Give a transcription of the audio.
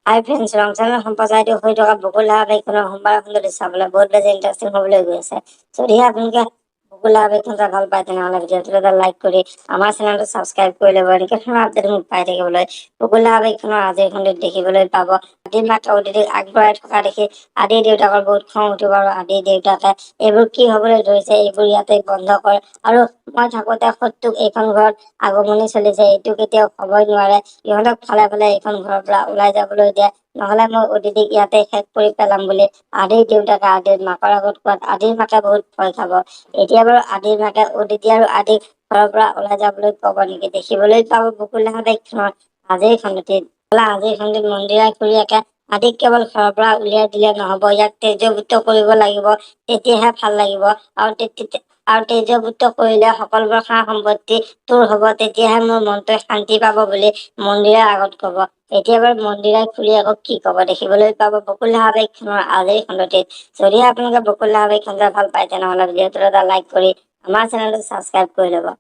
হাই friends, ৰং channel সম্প্ৰচাৰিত হৈ থকা বকুল ধাৰাবাহিকখনৰ সোমবাৰৰ খণ্ডটো চাবলৈ বহুত বেছি ইণ্টাৰেষ্টিং হ'বলৈ গৈ আছে। যদিহে আপোনালোকে বকুল ধাৰাবাহিকখন চাই ভাল পায় তেনেহ'লে ভিডিঅ'টো এটা লাইক কৰি আমাৰ চেনেলটো ছাবস্ক্ৰাইব কৰি ল'ব। এনেকৈ ধৰণৰ আপডেট মোক পাই থাকিবলৈ বকুল ধাৰাবাহিকখনৰ আজিৰ খণ্ডত দেখিবলৈ পাব। আদিৰ মাক অদিতিক আগবঢ়াই থকা দেখি আদিৰ দেউতাকৰ বহুত খং উঠিব আৰু আদিৰ দেউতাকে এইবোৰ কি হ'বলৈ ধৰিছে, এইবোৰ ইয়াতে বন্ধ কৰ, আৰু মই থাকোঁতে শত্ৰুক এইখন ঘৰত আগমনি চলিছে, এইটো কেতিয়াও হ'বই নোৱাৰে। ইহঁতক ফালে ফালে এইখন ঘৰৰ পৰা ওলাই যাবলৈ দিয়ে, নহ'লে মই অদিতিক ইয়াতে শেষ কৰি পেলাম বুলি আদিৰ দেউতাকে আদিৰ মাকৰ আগত কোৱাত আদিৰ মাকে বহুত ভয় খাব। এতিয়া বাৰু আদিৰ মাকে অদিতি আৰু আদিক ঘৰৰ পৰা ওলাই যাবলৈ ক'ব নেকি? দেখিবলৈ পাব বকুল ধাৰাবাহিকখনৰ আজিৰ খণ্ডটিত। আজিৰ খণ্ডত মন্দিৰাই খুৰীয়েকে আদিক কেৱল ঘৰৰ পৰা উলিয়াই দিলে নহ'ব, ইয়াক তেজভুক্ত কৰিব লাগিব, তেতিয়াহে ভাল লাগিব। আৰু তেজভুক্ত কৰিলে সকলোবোৰ সা সম্পত্তি তোৰ হ'ব, তেতিয়াহে মোৰ মনটোৱে শান্তি পাব বুলি মন্দিৰৰ আগত ক'ব। এতিয়া বাৰু মন্দিৰাই খুৰীয়েকক কি ক'ব দেখিবলৈ পাব বকুল ধাৰাবাহিকখনৰ আজিৰ খণ্ডটিত। যদিহে আপোনালোকে বকুল ধাৰাবাহিকখন চাই ভাল পায় তেনেহ'লে ভিডিঅ'টো এটা লাইক কৰি আমাৰ চেনেলটো ছাবস্ক্ৰাইব কৰি ল'ব।